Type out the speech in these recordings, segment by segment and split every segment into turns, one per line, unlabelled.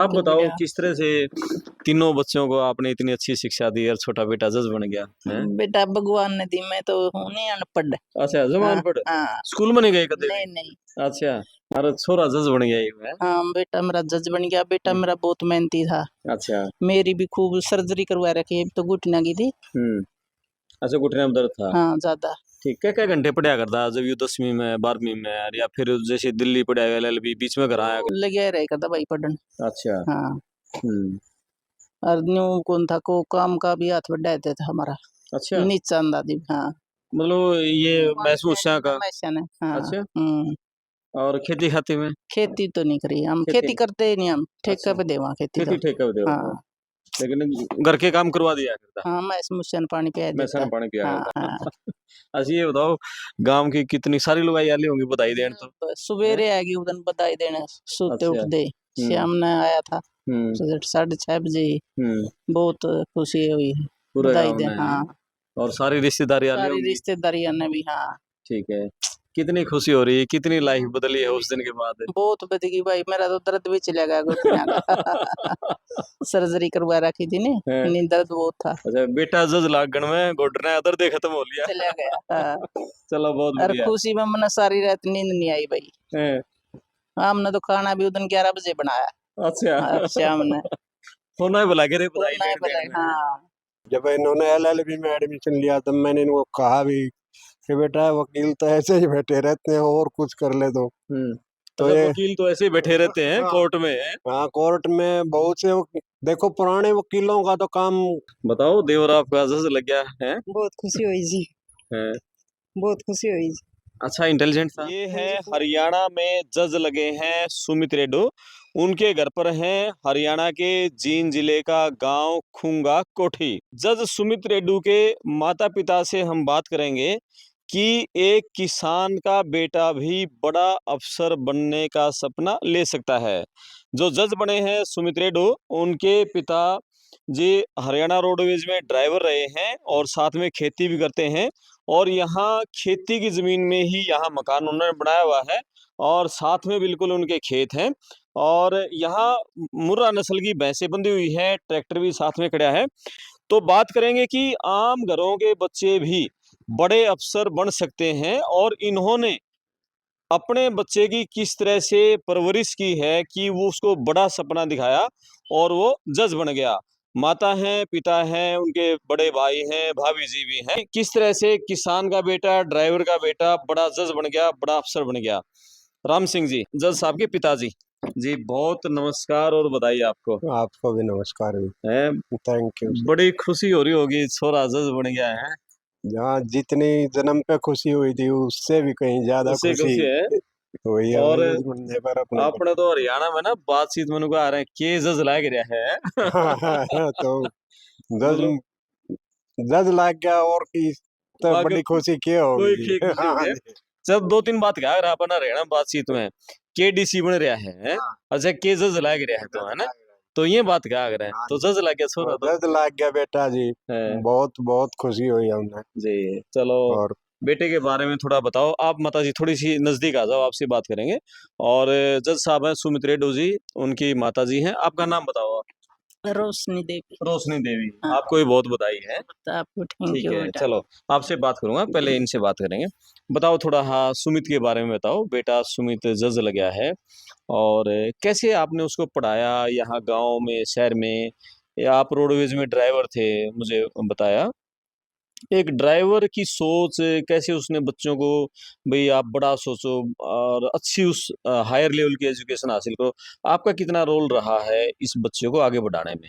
आप
तो
बताओ
बेटा
किस तरह से तीनों बच्चों को आपने इतनी अच्छी शिक्षा दी और छोटा बेटा जज बन गया है?
बेटा भगवान ने दी, मैं तो हूँ नहीं अनपढ़।
अच्छा, जमान
हाँ
पढ़
हाँ।
स्कूल में नहीं गए कदे
नहीं
भी?
नहीं।
अच्छा, अरे छोरा जज बन गया ये है।
हाँ बेटा मेरा जज बन गया। बेटा मेरा बहुत मेहनती था।
अच्छा।
मेरी भी खूब सर्जरी करवा रखी है, तो घुटना की थी।
अच्छा, घुटने में दर्द था।
हाँ ज्यादा।
ठीक है, क्या घंटे पढ़ाया करता जब ये 10वीं में 12वीं में, या फिर जैसे दिल्ली पढ़ाया LLB बीच में घर आया?
लगे रहे करता भाई पढ़न।
अच्छा।
हाँ।
हम्म।
और न्यू कौन था को काम का भी हाथ बढ़ा देता था हमारा।
अच्छा,
नीचा अंदाजी। हाँ
मतलब ये महसूस का।
मैशन है। हाँ।
अच्छा, और खेती खाती में?
खेती तो नहीं करी हम,
खेती
खेती
नहीं।
करते ही नहीं हम, ठेका
अच्छा,
पे देवा खेती तो।
खेती ठेका पे दे
हाँ
लेकिन घर के काम करवा दिया करता?
हाँ। मैं मुशन पानी पिया
मैं
देता।
सर पानी पिया
हाँ
करता।
हाँ।
अच्छा, ये बताओ गांव की कितनी सारी लुगाई आली होंगी बधाई देन तो? हैं?
सवेरे आएगी उधर बधाई देने, सोते
अच्छा।
उठते। शाम ने आया था
हम्म।
6:30 बजे।
हम्म।
बहुत खुशी हुई है,
पूरे
बधाई
गांव
दे।
में है?
हाँ
और सारी रिश्तेदारी आली
सारी
होंगी?
रिश्तेदारियों ने भी। हाँ
ठीक है। कितनी खुशी हो रही है, कितनी लाइफ बदली है उस दिन के बाद?
बहुत बदगी भाई, मेरा तो दर्द भी चला गया घुटना का। सर्जरी करवा रखी थी ने,
हैं?
नी दर्द बहुत था।
अच्छा, बेटा जज लागण में घुटना दर्द खत्म हो लिया।
चला गया। हाँ।
चलो, बहुत
और
बढ़िया।
खुशी में मैंने सारी रात नींद नहीं आई भाई।
हैं?
हमने तो खाना भी उधर 11 बजे बनाया।
अच्छा।
हाँ, शाम ने
होना ही बुला के रे बधाई
बोलना है
देने
भला।
देने में है।
हाँ
जब इन्होंने LLB में एडमिशन लिया तब मैंने इनको कहा भी कि बेटा वकील तो ऐसे ही बैठे रहते हैं और कुछ कर ले दो। तो
अच्छा,
ये
वकील तो ऐसे ही बैठे रहते हैं
हाँ
कोर्ट में है?
हाँ, कोर्ट में बहुत से देखो पुराने वकीलों का तो काम।
बताओ, देवर आपका जज लग गया है?
बहुत खुशी हुई जी।
हैं?
बहुत खुशी हुई जी।
अच्छा, इंटेलिजेंट था। ये है हरियाणा में जज लगे हैं सुमित रेड्डी। उनके घर पर हैं हरियाणा के जींद जिले का गांव खूंगा कोठी। जज सुमित रेड्डी के माता पिता से हम बात करेंगे कि एक किसान का बेटा भी बड़ा अफसर बनने का सपना ले सकता है। जो जज बने हैं सुमित रेड्डी, उनके पिता जी हरियाणा रोडवेज में ड्राइवर रहे हैं और साथ में खेती भी करते हैं। और यहाँ खेती की जमीन में ही यहाँ मकान उन्होंने बनाया हुआ है और साथ में बिल्कुल उनके खेत हैं। और यहाँ मुर्रा नस्ल की भैंसें बंधी हुई है, ट्रैक्टर भी साथ में खड़ा है। तो बात करेंगे कि आम घरों के बच्चे भी बड़े अफसर बन सकते हैं और इन्होंने अपने बच्चे की किस तरह से परवरिश की है कि वो उसको बड़ा सपना दिखाया और वो जज बन गया। माता हैं, पिता हैं, उनके बड़े भाई हैं, भाभी जी भी हैं। किस तरह से किसान का बेटा, ड्राइवर का बेटा बड़ा जज बन गया, बड़ा अफसर बन गया। राम सिंह जी, जज साहब के पिताजी जी, बहुत नमस्कार और बधाई आपको।
आपको भी नमस्कार भी।
है,
थैंक यू।
बड़ी खुशी हो रही होगी, छोरा जज बन गया है।
जहाँ जितनी जन्म पे खुशी हुई थी उससे भी कहीं ज्यादा
उससे
खुशी
खुशी है।
हुई है
और
भाई जज बनने पर अपने को।
आपने तो हरियाणा में ना बातचीत में उनको आ रहे हैं के जज लाग रहा है।
तो जज
मतलब
जज लाग गया और की तो
बाकी
बड़ी खुशी क्या
कोई
होगी।
खुशी हो
हाँ
गया।
जी।
जब 2-3 बात कहा रहा अपना हरियाणा बातचीत में के डीसी बन रहा है।
हाँ,
अच्छा, के जज लाग रहा है तो है ना, तो ये बात कहा रहे हैं
हाँ
तो
जी।
जज लाग गया छोरा तो
जज लाग गया बेटा जी।
है
बहुत बहुत खुशी हुई हमने।
जी। चलो,
और
बेटे के बारे में थोड़ा बताओ आप। माता जी थोड़ी सी नजदीक आ जाओ, आपसे बात करेंगे। और जज साहब हैं सुमित रेड्डी जी, उनकी माता जी हैं। आपका नाम बताओ आप?
रोशनी देवी।
रोशनी देवी।
हाँ
आपको भी बहुत बधाई है।
आपको थैंक
ठीक
यू
है,
बेटा।
चलो आपसे बात करूंगा, पहले इनसे बात करेंगे। बताओ थोड़ा, हाँ, सुमित के बारे में बताओ। बेटा सुमित जज लग गया है और कैसे आपने उसको पढ़ाया यहाँ गांव में, शहर में, या आप रोडवेज में ड्राइवर थे मुझे बताया। एक ड्राइवर की सोच कैसे उसने बच्चों को, भाई आप बड़ा सोचो और अच्छी उस हायर लेवल की एजुकेशन हासिल करो। आपका कितना रोल रहा है इस बच्चे को आगे बढ़ाने में?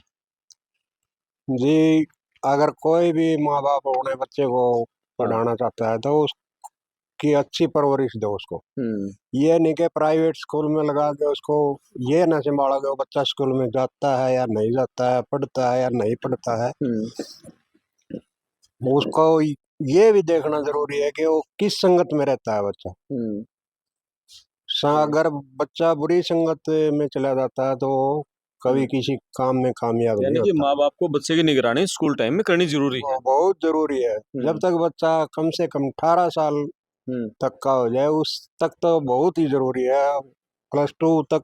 जी, अगर कोई भी माँ बाप अपने बच्चे को
हाँ।
पढ़ाना चाहता है तो उसकी अच्छी परवरिश दो उसको।
हम्म।
ये नहीं कि प्राइवेट स्कूल में लगा के उसको ये ना संभाला कि वो बच्चा स्कूल में जाता है या नहीं जाता है, पढ़ता है या नहीं पढ़ता है।
हम्म।
उसको ये भी देखना जरूरी है कि वो किस संगत में रहता है बच्चा।
हम्म।
अगर बच्चा बुरी संगत में चला जाता है तो वो कभी किसी काम में कामयाब नहीं
यानी कि
होता।
माँ बाप को बच्चे की निगरानी स्कूल टाइम में करनी जरूरी है।
वो बहुत जरूरी है। जब तक बच्चा कम से कम 18 साल
हम्म।
तक का हो जाए उस तक तो बहुत ही जरूरी है। +2 तक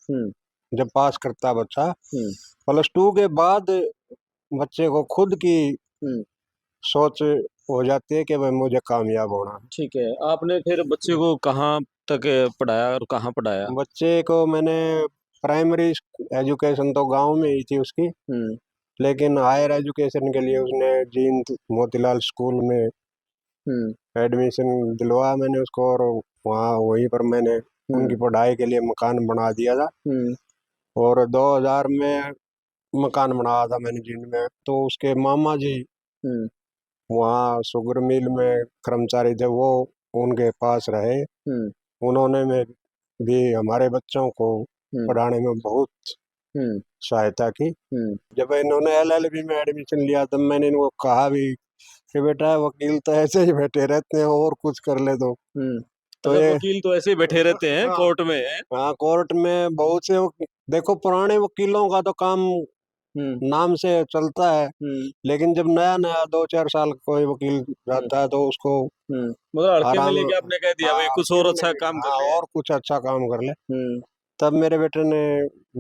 हम्म।
जब पास करता बच्चा, +2 के बाद बच्चे को खुद की सोच हो जाती है कि भाई मुझे कामयाब होना है।
ठीक है, आपने फिर बच्चे को कहाँ तक पढ़ाया और कहाँ पढ़ाया?
बच्चे को मैंने प्राइमरी एजुकेशन तो गांव में ही थी उसकी, लेकिन हायर एजुकेशन के लिए उसने जींद मोतीलाल स्कूल में एडमिशन दिलवाया मैंने उसको, और वहाँ वहीं पर मैंने उनकी पढ़ाई के लिए मकान बना दिया था। और 2000 में मकान बनाया था मैंने जींद में। तो उसके मामा जी वहाँ शुगर मिल में कर्मचारी थे, वो उनके पास रहे। उन्होंने में भी हमारे बच्चों को पढ़ाने में बहुत सहायता की। जब इन्होंने LLB में एडमिशन लिया तब मैंने इनको कहा भी कि बेटा वकील तो ऐसे ही बैठे रहते हैं, और कुछ कर ले तो
तो
ये
वकील तो ऐसे ही बैठे रहते हैं
हाँ,
कोर्ट में।
हाँ कोर्ट में बहुत से देखो पुराने वकीलों का तो काम नाम से चलता है, लेकिन जब नया नया 2-4 साल कोई वकील जाता है तो उसको
मतलब हल्के में
आराम,
लेके आपने कह दिया भाई कुछ और अच्छा काम कर ले।
और कुछ अच्छा काम कर ले। तब मेरे बेटे ने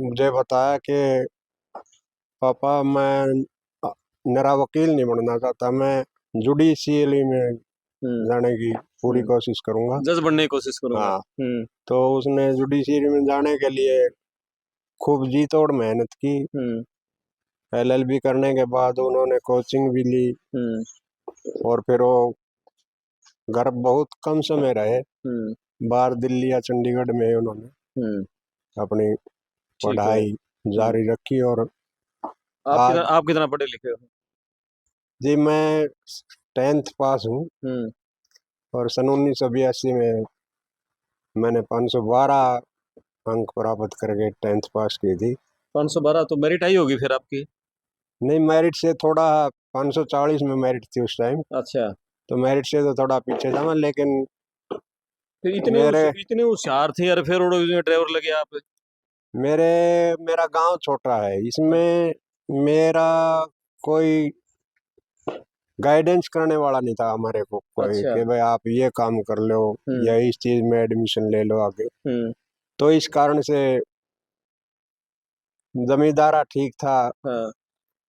मुझे बताया कि पापा मैं मेरा वकील नहीं बनना चाहता, मैं जुडिशियली में जाने की पूरी कोशिश करूंगा,
जज बनने की कोशिश करूंगा।
हाँ। तो उसने जुडिशियरी में जाने के लिए खूब जी तोड़ मेहनत की। LLB करने के बाद उन्होंने कोचिंग भी ली, और फिर वो घर बहुत कम समय रहे, बाहर दिल्ली या चंडीगढ़ में उन्होंने अपनी पढ़ाई जारी रखी। और
आप कितना पढ़े लिखे हो?
जी मैं 10th पास हूँ, और सन 1982 में मैंने 512 अंक प्राप्त करके 10th पास की थी।
512 तो मेरिट आई होगी फिर आपकी।
नहीं, मेरिट से थोड़ा 540 में मेरिट थी उस टाइम,
अच्छा,
तो मेरिट से तो थोड़ा पीछे था मैं, लेकिन
फिर
मेरे
इतने होशियार थे यार, फिर ड्राइवर लगे आप।
मेरे मेरा गांव छोटा है, इसमें मेरा कोई गाइडेंस करने वाला नहीं था हमारे को कोई,
अच्छा।
कि भाई आप ये काम कर लो या इस चीज में एडमिशन ले लो आगे। तो इस कारण से जमींदारा ठीक था,
हाँ।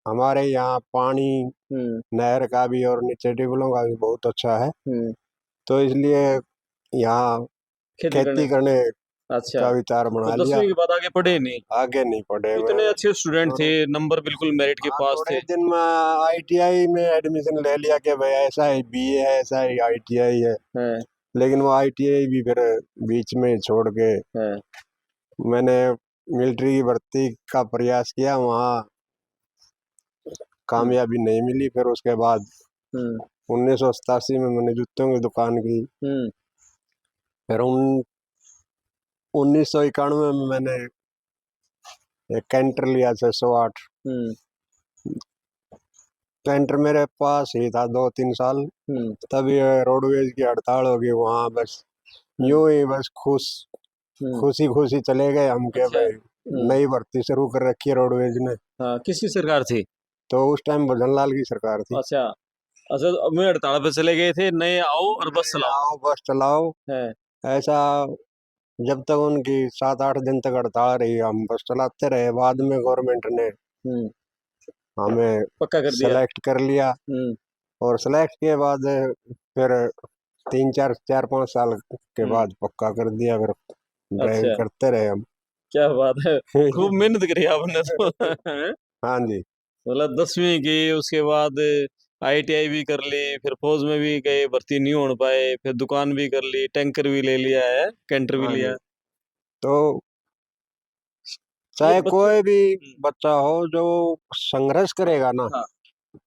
हमारे यहाँ पानी नहर का भी और नीचे ट्यूबवेलों का भी बहुत अच्छा है, तो इसलिए यहाँ खेती करने
अच्छा,
का विचार बना
तो
लिया।
10वीं के बाद आगे पढ़े नहीं?
आगे नहीं पढ़े
इतने
मैं।
अच्छे स्टूडेंट थे, नंबर बिल्कुल मेरिट के
हाँ,
पास
थोड़े
थे।
दिन में ITI में एडमिशन ले लिया कि भाई ऐसा ही BA है, ऐसा ही ITI है,
हैं,
लेकिन वो ITI भी फिर बीच में छोड़ के
हैं।
मैंने मिलिट्री की भर्ती का प्रयास किया, वहाँ कामयाबी नहीं मिली। फिर उसके बाद 1987 में मैंने जूतों की दुकान की। फिर 1991 में मैंने एक कैंटर लिया 608। कैंटर मेरे पास ही था 2-3 साल, तब ये रोडवेज की हड़ताल होगी वहाँ, बस यूं ही बस खुशी खुशी चले गए हम के
अच्छा।
भाई नई भर्ती शुरू कर रखी है रोडवेज ने।
हाँ, किसकी सरकार थी?
तो उस टाइम भजन लाल की सरकार थी।
अच्छा, अच्छा, अब मैं हड़ताल पे चले गए थे, नए आओ और बस
नए
चलाओ।
आओ बस चलाओ,
है।
ऐसा जब तक उनकी 7-8 दिन तक हड़ताल रही हम बस चलाते रहे। बाद में गवर्नमेंट ने हमें
पक्का कर दिया।
सेलेक्ट कर लिया, और सेलेक्ट के बाद फिर 4-5 साल के बाद पक्का कर दिया। फिर ड्राइविंग
अच्छा,
करते रहे हम।
क्या बात है, खूब मेहनत करी आपने तो। हैं?
हाँ जी।
मतलब 10वीं की, उसके बाद ITI भी कर ली, फिर फौज में भी गए, भर्ती नहीं हो पाए, फिर दुकान भी कर ली, टैंकर भी ले लिया है, कैंटर भी
हाँ
लिया।
जी। तो
ये
चाहे
बच्चों।
कोई भी बच्चा हो जो संघर्ष करेगा ना,
हाँ,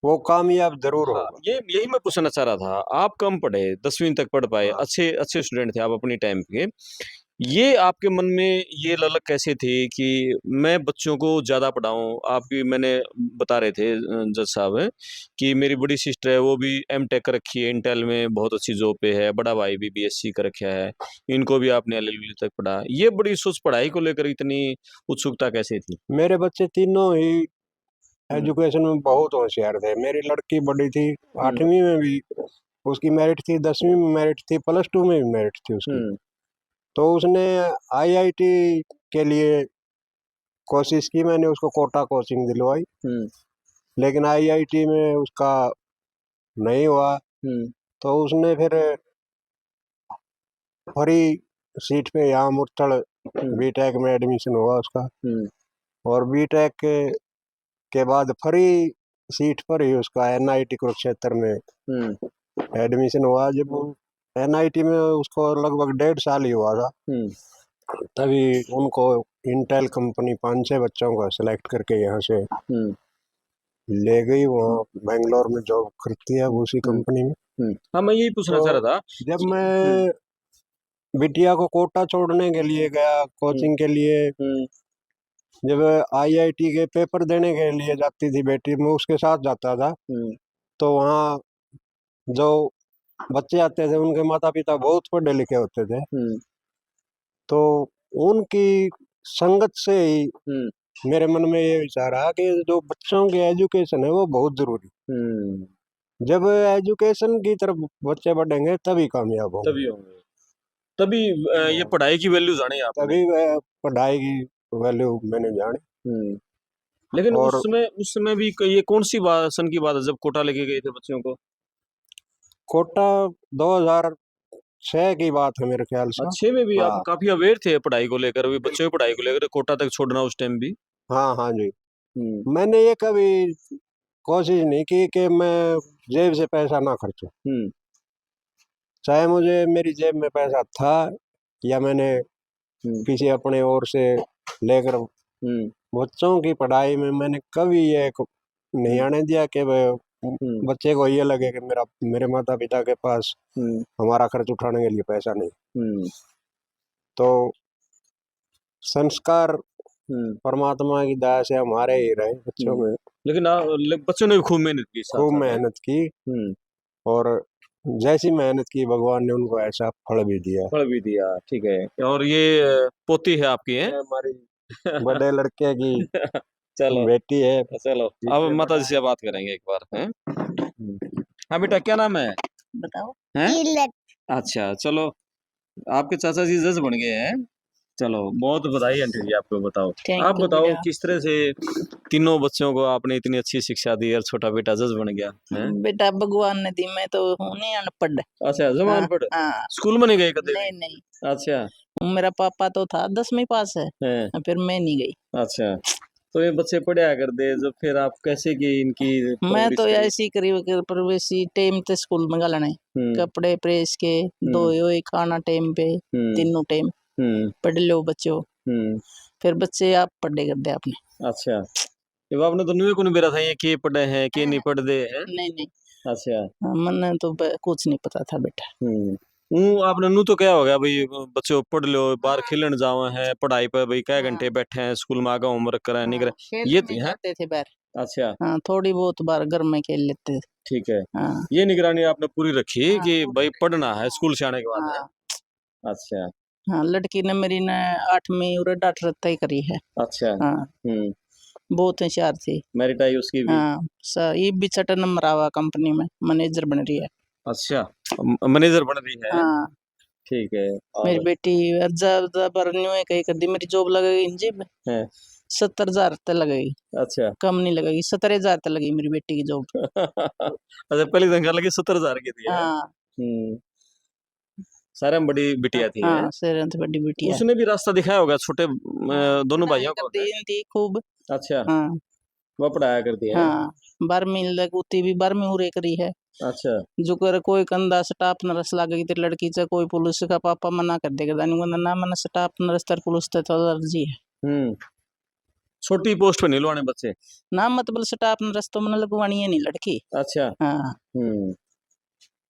वो कामयाब जरूर
हाँ,
होगा।
ये यही मैं पूछना चाह रहा था। आप कम पढ़े, 10वीं तक पढ़ पाए,
हाँ।
अच्छे अच्छे स्टूडेंट थे आप अपनी टाइम के। ये आपके मन में ये ललक कैसे थी कि मैं बच्चों को ज़्यादा पढ़ाऊँ? आपकी मैंने बता रहे थे जज साहब कि मेरी बड़ी सिस्टर है, वो भी M.Tech कर रखी है, इंटेल में बहुत अच्छी जॉब पे है, बड़ा भाई भी BSc कर रखा है, इनको भी आपने LLB तक पढ़ा। ये बड़ी सोच पढ़ाई को लेकर इतनी उत्सुकता कैसे थी?
मेरे बच्चे तीनों ही एजुकेशन में बहुत होशियार थे। मेरी लड़की बड़ी थी, 8वीं में भी उसकी मेरिट थी, 10वीं में मेरिट थी, +2 में भी मेरिट थी उसकी। तो उसने IIT के लिए कोशिश की मैंने, उसको कोटा कोचिंग दिलवाई, लेकिन आईआईटी में उसका नहीं हुआ। तो उसने फिर फ्री सीट पे यहाँ मुरथल बीटेक में एडमिशन हुआ उसका, और बीटेक के बाद फ्री सीट पर ही उसका एनआईटी कुरुक्षेत्र में एडमिशन हुआ। जब एनआईटी में उसको लगभग 1.5 साल ही हुआ था, तभी उनको इंटेल कंपनी 5-6 बच्चों को सेलेक्ट करके यहाँ से ले गई, वहाँ बेंगलोर में जॉब करती है उसी कंपनी में।
हाँ, मैं यही पूछना चाह रहा था।
जब मैं बिटिया को कोटा छोड़ने के लिए गया कोचिंग के लिए, जब आईआईटी के पेपर देने के लिए जाती थी बेटी, मैं उसके साथ जाता था, तो वहाँ जो बच्चे आते थे उनके माता पिता बहुत पढ़े लिखे होते थे, तो उनकी संगत से ही मेरे मन में ये विचार आया कि जो बच्चों की एजुकेशन है वो बहुत जरूरी। जब एजुकेशन की तरफ बच्चे बढ़ेंगे तभी कामयाब होंगे,
तभी होंगे, तभी ये पढ़ाई की वैल्यू जाने आपने।
तभी पढ़ाई की वैल्यू मैंने जानी।
लेकिन
और
उस समय भी ये कौन सी सन की बात है जब कोटा लेके गए थे बच्चों को?
कोटा 2006 की बात है मेरे ख्याल से।
6 में भी आप
हाँ
काफी अवेयर थे पढ़ाई को लेकर, भी बच्चों की पढ़ाई को लेकर, कोटा तक छोड़ना उस टाइम भी।
हाँ हाँ जी। मैंने ये कभी कोशिश नहीं की कि मैं जेब से पैसा ना खर्चूं, चाहे मुझे मेरी जेब में पैसा था या मैंने किसी अपने ओर से लेकर, बच्चों की पढ़ाई में मैंने कभी ये नहीं आने दिया कि बच्चे को ये लगे कि मेरे माता पिता के पास हमारा खर्च उठाने के लिए पैसा नहीं। तो संस्कार परमात्मा की दया से हमारे ही रहे बच्चों में।
लेकिन बच्चों ने भी खूब मेहनत की,
खूब मेहनत की, और जैसी मेहनत की भगवान ने उनको ऐसा फल भी दिया।
ठीक है। और ये पोती है आपकी, है?
हमारी बड़े लड़के की
चलो
बेटी है।
चलो, अब माता जी से बात करेंगे एक बार, हैं? हाँ बेटा, क्या नाम है?
बताओ।
हैं? अच्छा, चलो, आपके चाचा जी जज बन गए हैं। चलो, बहुत बधाई आंटी जी आपको। बताओ, आप बताओ किस तरह से तीनों बच्चों को आपने इतनी अच्छी शिक्षा दी और छोटा बेटा जज बन गया है?
बेटा भगवान ने दी, मैं तो हूँ नहीं अनपढ़।
अच्छा, जमान पढ़, स्कूल में नहीं गए कभी?
नहीं नहीं।
अच्छा,
मेरा पापा तो था 10वीं पास है, फिर मैं नहीं गई।
अच्छा, तो ये बच्चे पढ़ा कर दे, जब फिर आप कैसे की इनकी
मैं तो ऐसी करीब परवरिशी टाइम ते स्कूल में गालने, कपड़े प्रेस के, धोए खाना टाइम पे, तीनों टाइम पढ़ लो बच्चों, फिर बच्चे आप पढ़े कर दे आपने।
अच्छा, तो आपने तो न्यू को नहीं बेरा था ये के पढ़े हैं के नहीं पढ़ दे हैं?
नहीं।
अच्छा,
मन तो कुछ नहीं पता था बेटा।
आपने नू तो क्या हो गया भाई, बच्चों पढ़ लो, बाहर खेलन जाओ हैं, पढ़ाई पर भाई क्या घंटे बैठे हैं स्कूल में, आगे होमवर्क करा नहीं करा, ये तो है।
थे बाहर।
अच्छा,
हाँ, थोड़ी बहुत बार घर में खेल लेते।
ठीक है।
हाँ।
ये निगरानी आपने पूरी रखी कि भाई पढ़ना है स्कूल से आने के बाद है? अच्छा।
हाँ, लड़की ने मेरी ने 8वीं और 8 तय करी है।
अच्छा।
हाँ, बहुत होशियार थी।
मेरिट आई उसकी भी?
हाँ, ये भी 6 नंबर आवा कंपनी में मैनेजर बन रही है।
अच्छा, मैनेजर बन रही है?
हाँ,
ठीक है।
मेरी बेटी कहीं कर दी, मेरी जॉब लगेगी इंजी में 70,000 तक लगेगी।
अच्छा,
कम नहीं लगेगी, 17,000 तक लगेगी मेरी बेटी की जॉब।
अच्छा, पहली तनख्वाह लगी 70,000 की थी?
हाँ।
सारे में बड़ी बिटिया थी?
हाँ, सेरंत बड़ी बिटिया।
उसने भी रास्ता दिखाया होगा छोटे दोनों भाइयों को?
थी खूब।
अच्छा,
हाँ,
वो पढ़ाया करती है?
हाँ, 12वीं लगती भी 12वीं उरे करी है।
अच्छा,
जो कर कोई कंधा स्टाफ नरस लागे तेरी लड़की से, कोई पुलिस का पापा मना कर देगा ना, मन स्टाफ नरस तर पुलिस तो अर्जी है।
छोटी पोस्ट पे नहीं लवाने बच्चे
ना, मतलब स्टाफ नरस तो मन लगवानी है नहीं लड़की।
अच्छा।
हाँ,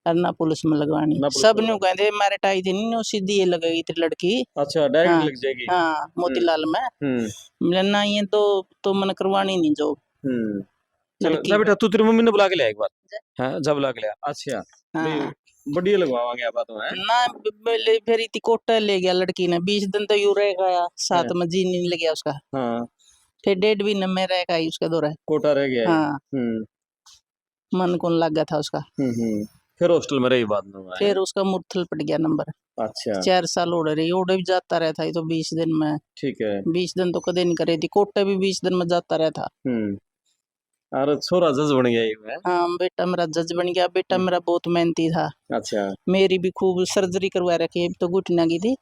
और ना पुलिस में लगवानी। सब न्यू कहते मारे टाई थी नहीं सीधी ये लगेगी तेरी लड़की।
अच्छा, डायरेक्ट लग जाएगी?
हाँ, मोतीलाल में ना, ये तो मन करवानी नहीं जो
लड़की। बेटा तू तेरी मम्मी ने बुला के लिया एक बार? हाँ, जब बुला के लिया। अच्छा, बढ़िया लगवावांगे आप तो है
ना। फिर इतनी कोटा ले गया लड़की ने, 20 दिन तो यू रह गया साथ में, जी नहीं लग गया उसका।
हाँ,
फिर 1.5 महीने में रह गया उसका दौरा,
कोटा रह गया।
हाँ। मन कौन लग गया था उसका।
फिर हॉस्टल में रही बाद में वहाँ,
फिर उसका मुरथल पड़ गया नंबर।
अच्छा
4 साल ओढ़ रही, ओढ़े भी जाता रहता है तो 20 दिन में,
ठीक है।
20 दिन तो कदे नहीं करे थी, कोटे भी 20 दिन में जाता रहता।
और छोरा जज बन गया ये है।
हाँ बेटा मेरा जज बन गया, बेटा मेरा बहुत मेहनती था।
अच्छा
मेरी भी खूब सर्जरी करवा रखी है, तो घुटना की थी।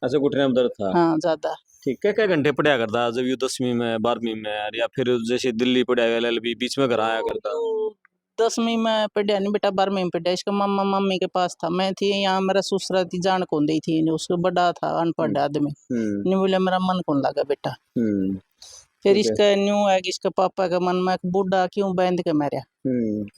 अच्छा घुटने में दर्द था।
हाँ ज्यादा।
ठीक है, क्या घंटे पढ़ाया करता जब यू 10वीं में 12वीं में या फिर जैसे दिल्ली पढ़ाया LLB बीच में घर आया करता?
तो 10वीं में पढ़ा नहीं बेटा, 12वीं में पढ़ा। इसका मामा मम्मी के पास था, मैं थी यहाँ, मेरा ससुरा थी जान कौन दी थी, उसको बड़ा था अनपढ़ आदमी, नहीं बोले मेरा मन कौन लगा बेटा। फिर इसका न्यू है कि इसका पापा का मन में बूढ़ा क्यों बांध के मारा,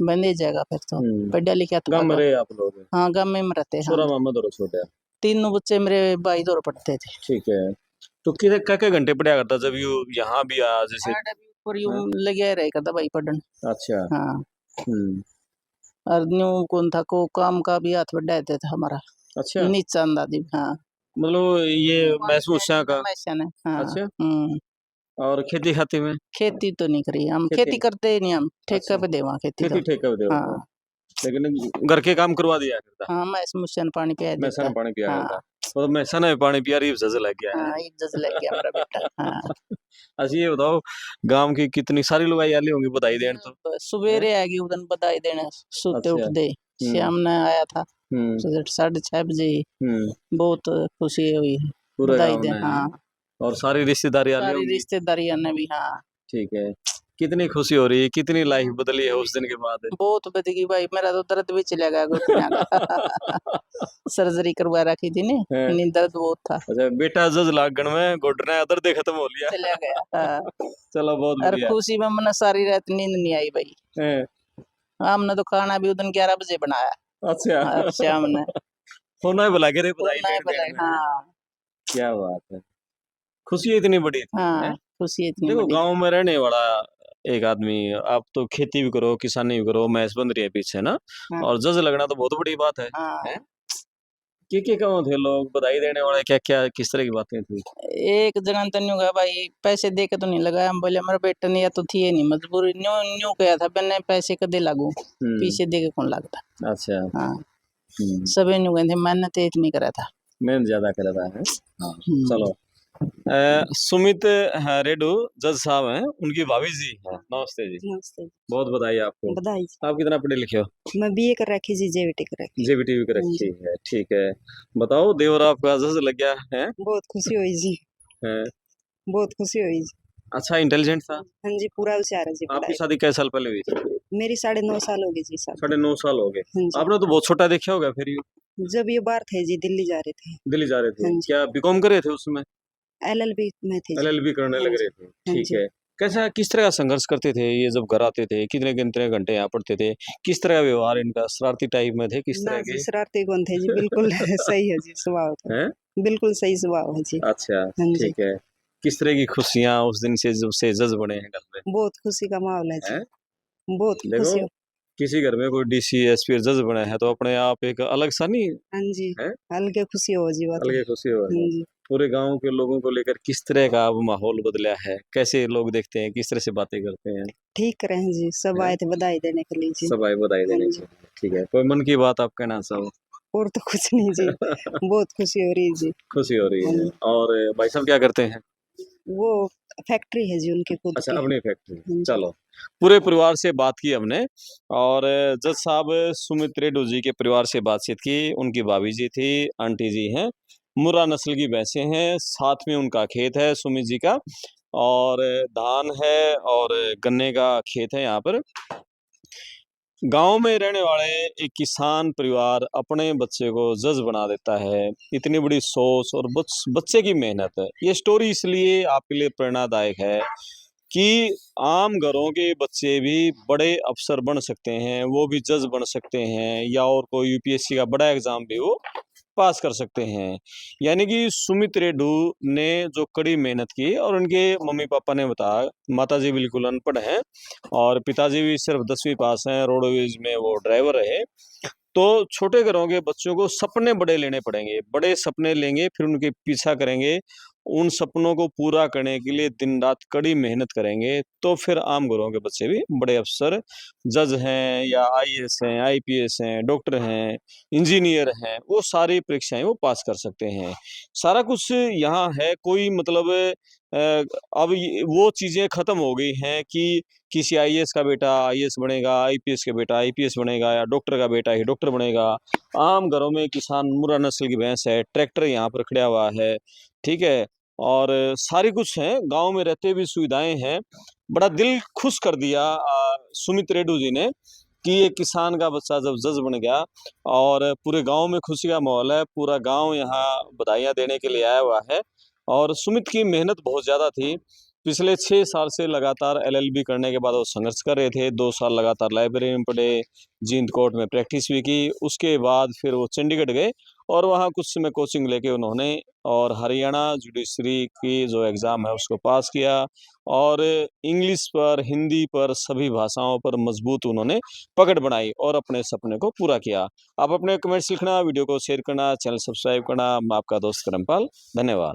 बंदे जाएगा फिर तो पढ़ा लिखा तो
गाँव में रहे आप लोग?
हाँ गाँव में रहते हैं।
छोरा मामा दौर छोटा?
तीनों बच्चे मेरे भाई दौर पढ़ते थे।
ठीक है, तो कितने क्या घंटे पढ़ाया करता जब यू यहाँ भी आया जैसे?
पर यूं लगे रहे करता भाई पढ़न।
अच्छा
हाँ और न्यू कौन था को काम का भी हाथ बढ़ा देता था हमारा।
अच्छा
नीचा अंदाजी। हाँ
मतलब ये महसूस का?
हाँ
अच्छा और खेती खाती में?
खेती तो नहीं करी हम, खेती करते ही नहीं हम, ठेका पे देवा खेती
खेती
तो।
ठेका पे
हाँ
लेकिन घर के काम करवा दिया करता?
हाँ मैं मुझसे पानी पिया देता।
मैसन पानी पिया
हाँ
करता, तो मैसन में पानी पिया रही जज लग गया है।
हाँ एक जज लग गया मेरा बेटा। हाँ
अच्छा ये बताओ गांव की कितनी सारी लुगाई आली होंगी बधाई देने तो?
सवेरे आएगी उधन बधाई देने, सोते
अच्छा।
उठते शाम ने आया था 6:30 बजे ही। बहुत खुशी हुई
पूरे
बधाई
गांव
दे।
में?
हाँ
और सारी रिश्तेदारी आली
सारी
होंगी?
रिश्तेदारियां ने भी। हाँ
ठीक है, कितनी खुशी हो रही है, कितनी लाइफ बदली है उस दिन के बाद?
बहुत बदगी भाई, मेरा तो दर्द भी चला गया घुटने का। सर्जरी करवा रखी थी नहीं दर्द बहुत था।
अच्छा बेटा जज लागण में घुटने दर्द खत्म हो लिया?
चला गया। हाँ
चलो बहुत
और
बढ़िया।
खुशी में मैंने सारी रात नींद नहीं आई भाई।
हैं,
हमने तो खाना भी उधन 11 बजे बनाया।
अच्छा
और शाम ने
होना है बुला के रे बधाई
नहीं
देने
बुलाई।
में।
हाँ
क्या बात है, खुशी इतनी बड़ी थी
हाँ
हैं?
खुशी इतनी
देखो
बड़ी।
गांव में रहने वाला एक आदमी, आप तो खेती भी करो किसानी भी करो, मैच बन रही है पीछे ना,
हाँ
और जज लगना तो बहुत बड़ी बात है।
हाँ
हैं? के कौन थे लोग बधाई देने वाले, क्या क्या किस तरह की बातें थी?
एक जगह तो न्यू कहा भाई पैसे दे के तो नहीं लगाया, हम बोले मेरा बेटा नहीं या तो थी ये नहीं मजबूरी, न्यू न्यू कहा था मैंने पैसे कदे लागू, पीछे दे के कौन लगता।
अच्छा
हाँ सभी न्यू कहते मैंने तो इतनी करा था।
मेहनत ज्यादा कर रहा है। हाँ चलो सुमित रेड्डू जज साहब हैं, उनकी भाभी जी हैं। नमस्ते जी,
नमस्ते।
बहुत बधाई आपको।
बधाई।
आप कितना पढ़े लिखे हो?
मैं BA कर रखी जी, JVT कर रखी।
JBT भी कर रखी है, ठीक है। बताओ देवर आपका जज लग गया है?
बहुत खुशी हुई जी,
हैं?
बहुत खुशी हुई जी।
अच्छा इंटेलिजेंट था?
हाँ जी पूरा होशियार है जी।
आपकी
पढ़ाई
शादी कैसे साल पहले हुई थी?
मेरी 9.5 साल हो गई जी साहब।
9.5 साल हो गए।
हाँ जी
आपने तो बहुत छोटा देखा होगा फिर यूं?
जब ये बाहर थे जी दिल्ली जा रहे थे।
दिल्ली जा रहे थे,
हाँ जी।
क्या बीकॉम करे थे उसमें?
LLB में थे जी।
LLB करने
हाँ
लग
जी,
रहे थे,
हाँ
ठीक
जी।
है। कैसा किस तरह का संघर्ष करते थे ये जब घर आते थे, कितने कितने घंटे यहाँ पढ़ते थे, किस तरह का व्यवहार इनका, शरारती टाइप में थे किस
ना
तरह
जी
के?
शरारती कौन थे जी, बिल्कुल सही है जी स्वभाव तो।
हैं?
बिल्कुल सही स्वभाव है जी।
अच्छा
हाँ जी
ठीक है। किस तरह की खुशियां उस दिन से जब से जज बने हैं घर में?
बहुत खुशी का माहौल है जी,
हैं?
बहुत
देखो
खुशी।
किसी घर में कोई DC SP जज बने हैं तो अपने आप एक अलग सा नहीं
हाँ जी
है,
हल्के खुशी हो जी बात।
अलग खुशी हो
हाँ
है।
जी
पूरे गांव के लोगों को लेकर किस तरह का अब माहौल बदला है, कैसे लोग देखते हैं, किस तरह से बातें करते हैं?
ठीक करें जी, सब आए थे बधाई देने के लिए जी।
सब आए बधाई देने
हाँ
के लिए, ठीक है। कोई मन की बात आप कहना चाहो?
और तो कुछ नहीं जी, बहुत खुशी हो रही है जी।
खुशी हो रही
हाँ
है।
जी।
और भाई साहब क्या करते हैं?
वो फैक्ट्री है जी उनकी खुद
अच्छा
की।
अपनी फैक्ट्री।
हाँ जी।
चलो पूरे परिवार से बात की हमने, और जज साहब सुमित रेड्डू जी के परिवार से बातचीत की। उनकी भाभी जी थी, आंटी जी हैं, मुर्रा नस्ल की भैंसें हैं, साथ में उनका खेत है सुमित जी का, और धान है और गन्ने का खेत है यहाँ पर। गांव में रहने वाले एक किसान परिवार अपने बच्चे को जज बना देता है, इतनी बड़ी सोच और बच्चे की मेहनत है। ये स्टोरी इसलिए आपके लिए प्रेरणादायक है कि आम घरों के बच्चे भी बड़े अफसर बन सकते हैं, वो भी जज बन सकते हैं, या और कोई UPSC का बड़ा एग्जाम भी वो पास कर सकते हैं। यानी कि सुमित रेड्डू ने जो कड़ी मेहनत की, और उनके मम्मी पापा ने बताया, माताजी बिल्कुल अनपढ़ हैं और पिताजी भी सिर्फ 10वीं पास हैं, रोडवेज में वो ड्राइवर रहे। तो छोटे घरों के बच्चों को सपने बड़े लेने पड़ेंगे, बड़े सपने लेंगे, फिर उनके पीछा करेंगे उन सपनों को पूरा करने के लिए दिन रात कड़ी मेहनत करेंगे तो फिर आम घरों के बच्चे भी बड़े अफसर, जज हैं या आईएएस हैं, आईपीएस हैं, डॉक्टर हैं, इंजीनियर हैं, वो सारी परीक्षाएं वो पास कर सकते हैं। सारा कुछ यहाँ है, कोई मतलब अब वो चीजें खत्म हो गई हैं कि किसी आईएएस का बेटा आईएएस बनेगा, आईपीएस का बेटा आईपीएस बनेगा या डॉक्टर का बेटा ही डॉक्टर बनेगा। आम घरों में किसान मुर्रा नस्ल की भैंस है, ट्रैक्टर यहाँ पर खड़ा हुआ है, ठीक है, और सारी कुछ है, गांव में रहते भी सुविधाएं हैं। बड़ा दिल खुश कर दिया सुमित रेड्डी जी ने कि ये किसान का बच्चा जब जज बन गया और पूरे गांव में खुशी का माहौल है, पूरा गांव यहाँ बधाइयां देने के लिए आया हुआ है। और सुमित की मेहनत बहुत ज़्यादा थी। पिछले 6 साल से लगातार एलएलबी करने के बाद वो संघर्ष कर रहे थे। 2 साल लगातार लाइब्रेरी में पढ़े, जींद कोर्ट में प्रैक्टिस भी की। उसके बाद फिर वो चंडीगढ़ गए और वहाँ कुछ समय कोचिंग लेके उन्होंने और हरियाणा जुडिशरी की जो एग्ज़ाम है उसको पास किया और इंग्लिश पर, हिंदी पर, सभी भाषाओं पर मजबूत उन्होंने पकड़ बनाई और अपने सपने को पूरा किया। आप अपने कमेंट्स लिखना, वीडियो को शेयर करना, चैनल सब्सक्राइब करना। मैं आपका दोस्त करमपाल, धन्यवाद।